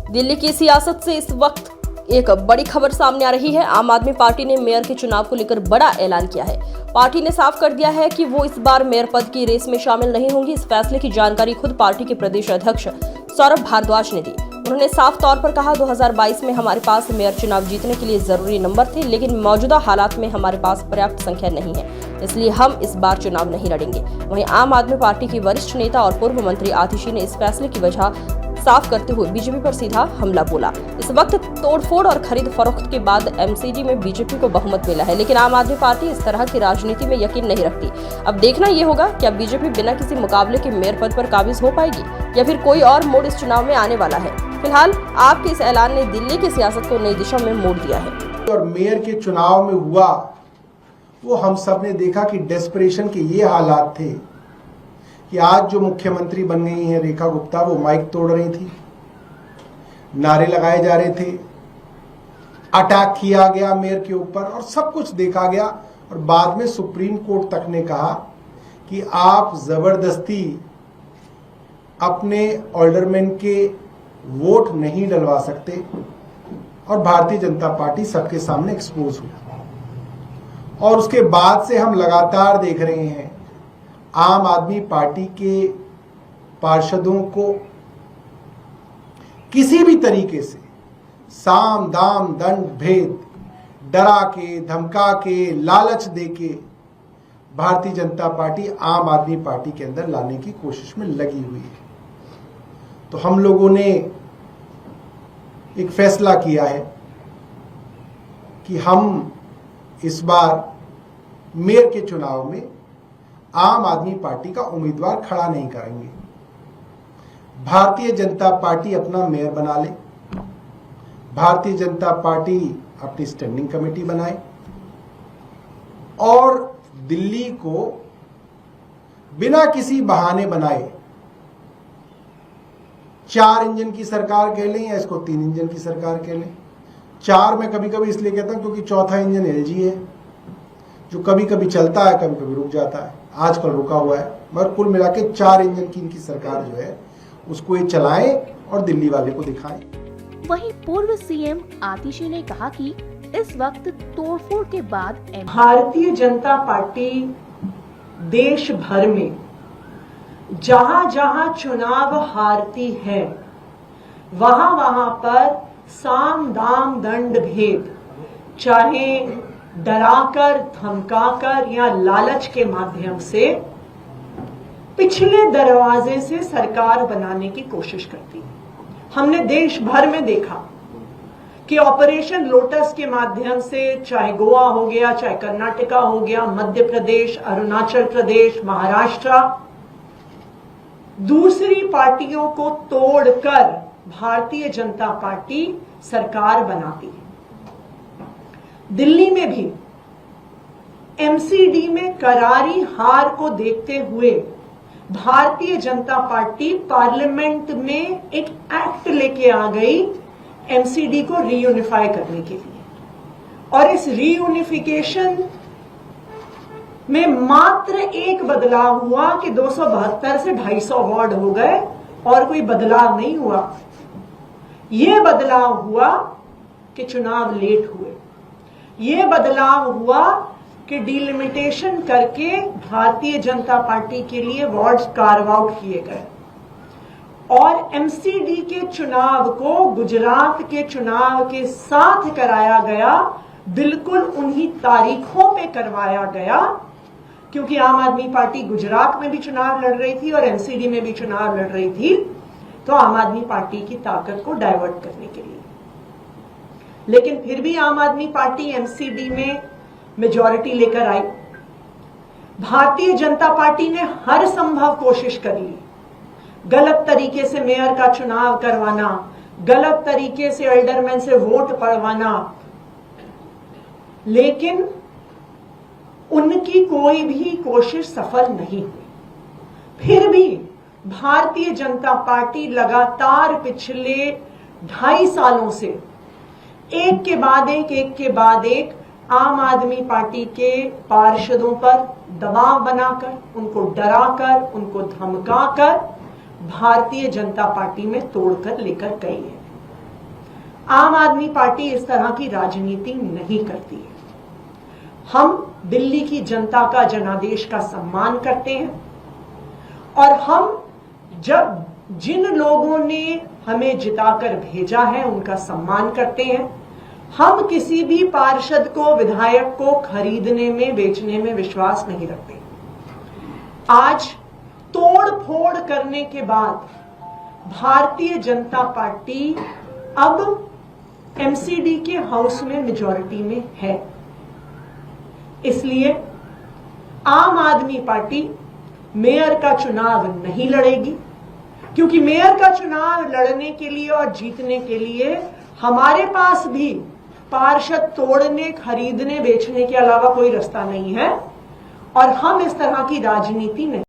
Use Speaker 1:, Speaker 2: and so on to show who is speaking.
Speaker 1: दिल्ली की सियासत से इस वक्त एक बड़ी खबर सामने आ रही है। आम आदमी पार्टी ने मेयर के चुनाव को लेकर बड़ा ऐलान किया है। पार्टी ने साफ कर दिया है कि वो इस बार मेयर पद की रेस में शामिल नहीं होंगी। इस फैसले की जानकारी खुद पार्टी के प्रदेश अध्यक्ष सौरभ भारद्वाज ने दी। उन्होंने साफ तौर पर कहा, 2022 में हमारे पास मेयर चुनाव जीतने के लिए जरूरी नंबर थे, लेकिन मौजूदा हालात में हमारे पास पर्याप्त संख्या नहीं है, इसलिए हम इस बार चुनाव नहीं लड़ेंगे। वहीं आम आदमी पार्टी की वरिष्ठ नेता और पूर्व मंत्री आतिशी ने इस फैसले की वजह साफ करते हुए बीजेपी पर सीधा हमला बोला। इस वक्त तोड़फोड़ और खरीद फरोख्त के बाद एमसीडी में बीजेपी को बहुमत मिला है, लेकिन आम आदमी पार्टी इस तरह की राजनीति में यकीन नहीं रखती। अब देखना ये होगा क्या बीजेपी बिना किसी मुकाबले के मेयर पद पर काबिज हो पाएगी या फिर कोई और मोड़ इस चुनाव में आने वाला है। फिलहाल आपके इस ऐलान ने दिल्ली की सियासत को नई दिशा में मोड़ दिया है।
Speaker 2: और मेयर के चुनाव में हुआ वो हम सब ने देखा कि डेस्परेशन के ये हालात थे कि आज जो मुख्यमंत्री बन गई हैं रेखा गुप्ता, वो माइक तोड़ रही थी, नारे लगाए जा रहे थे, अटैक किया गया मेयर के ऊपर और सब कुछ देखा गया। और बाद में सुप्रीम कोर्ट तक ने कहा कि आप जबरदस्ती अपने ऑल्डरमैन के वोट नहीं डलवा सकते। और भारतीय जनता पार्टी सबके सामने एक्सपोज हुई। और उसके बाद से हम लगातार देख रहे हैं आम आदमी पार्टी के पार्षदों को किसी भी तरीके से साम दाम दंड भेद डरा के, धमका के, लालच दे के भारतीय जनता पार्टी आम आदमी पार्टी के अंदर लाने की कोशिश में लगी हुई है। तो हम लोगों ने एक फैसला किया है कि हम इस बार मेयर के चुनाव में आम आदमी पार्टी का उम्मीदवार खड़ा नहीं करेंगे। भारतीय जनता पार्टी अपना मेयर बना ले, भारतीय जनता पार्टी अपनी स्टैंडिंग कमेटी बनाए और दिल्ली को बिना किसी बहाने बनाए 4 इंजन की सरकार कह लें या इसको 3 इंजन की सरकार कह लें। 4 में कभी कभी इसलिए कहता हूं क्योंकि चौथा इंजन एलजी है, जो कभी कभी चलता है, कभी कभी रुक जाता है, आजकल रुका हुआ है। मगर कुल मिला के 4 इंजन की इनकी सरकार जो है उसको ये चलाएं और दिल्ली वाले को दिखाएं।
Speaker 3: वहीं पूर्व सीएम आतिशी ने कहा कि इस वक्त तोड़फोड़ के बाद
Speaker 4: भारतीय जनता पार्टी देश भर में जहां जहां चुनाव हारती है वहां वहां पर साम दाम दंड भेद, चाहे डराकर, धमकाकर या लालच के माध्यम से पिछले दरवाजे से सरकार बनाने की कोशिश करती है। हमने देश भर में देखा कि ऑपरेशन लोटस के माध्यम से, चाहे गोवा हो गया, चाहे कर्नाटका हो गया, मध्य प्रदेश, अरुणाचल प्रदेश, महाराष्ट्र, दूसरी पार्टियों को तोड़कर भारतीय जनता पार्टी सरकार बनाती है। दिल्ली में भी एमसीडी में करारी हार को देखते हुए भारतीय जनता पार्टी पार्लियामेंट में एक एक्ट लेके आ गई एमसीडी को रीयूनिफाई करने के लिए। और इस रीयूनिफिकेशन में मात्र एक बदलाव हुआ कि 272 से 250 वार्ड हो गए और कोई बदलाव नहीं हुआ। यह बदलाव हुआ कि चुनाव लेट हुए। यह बदलाव हुआ कि डिलिमिटेशन करके भारतीय जनता पार्टी के लिए वार्ड्स कार्व आउट किए गए और एमसीडी के चुनाव को गुजरात के चुनाव के साथ कराया गया, बिल्कुल उन्हीं तारीखों पे करवाया गया, क्योंकि आम आदमी पार्टी गुजरात में भी चुनाव लड़ रही थी और एमसीडी में भी चुनाव लड़ रही थी, तो आम आदमी पार्टी की ताकत को डाइवर्ट करने के लिए। लेकिन फिर भी आम आदमी पार्टी एमसीडी में मेजॉरिटी लेकर आई। भारतीय जनता पार्टी ने हर संभव कोशिश कर ली, गलत तरीके से मेयर का चुनाव करवाना, गलत तरीके से एल्डरमैन से वोट पड़वाना, लेकिन उनकी कोई भी कोशिश सफल नहीं हुई। फिर भी भारतीय जनता पार्टी लगातार पिछले 2.5 सालों से एक के बाद एक आम आदमी पार्टी के पार्षदों पर दबाव बनाकर, उनको डराकर, उनको धमकाकर भारतीय जनता पार्टी में तोड़कर लेकर गई है। आम आदमी पार्टी इस तरह की राजनीति नहीं करती है। हम दिल्ली की जनता का, जनादेश का सम्मान करते हैं और हम जब जिन लोगों ने हमें जिताकर भेजा है उनका सम्मान करते हैं। हम किसी भी पार्षद को, विधायक को खरीदने में, बेचने में विश्वास नहीं रखते। आज तोड़ फोड़ करने के बाद भारतीय जनता पार्टी अब एमसीडी के हाउस में मेजॉरिटी में है, इसलिए आम आदमी पार्टी मेयर का चुनाव नहीं लड़ेगी, क्योंकि मेयर का चुनाव लड़ने के लिए और जीतने के लिए हमारे पास भी पार्षद तोड़ने, खरीदने, बेचने के अलावा कोई रास्ता नहीं है और हम इस तरह की राजनीति नहीं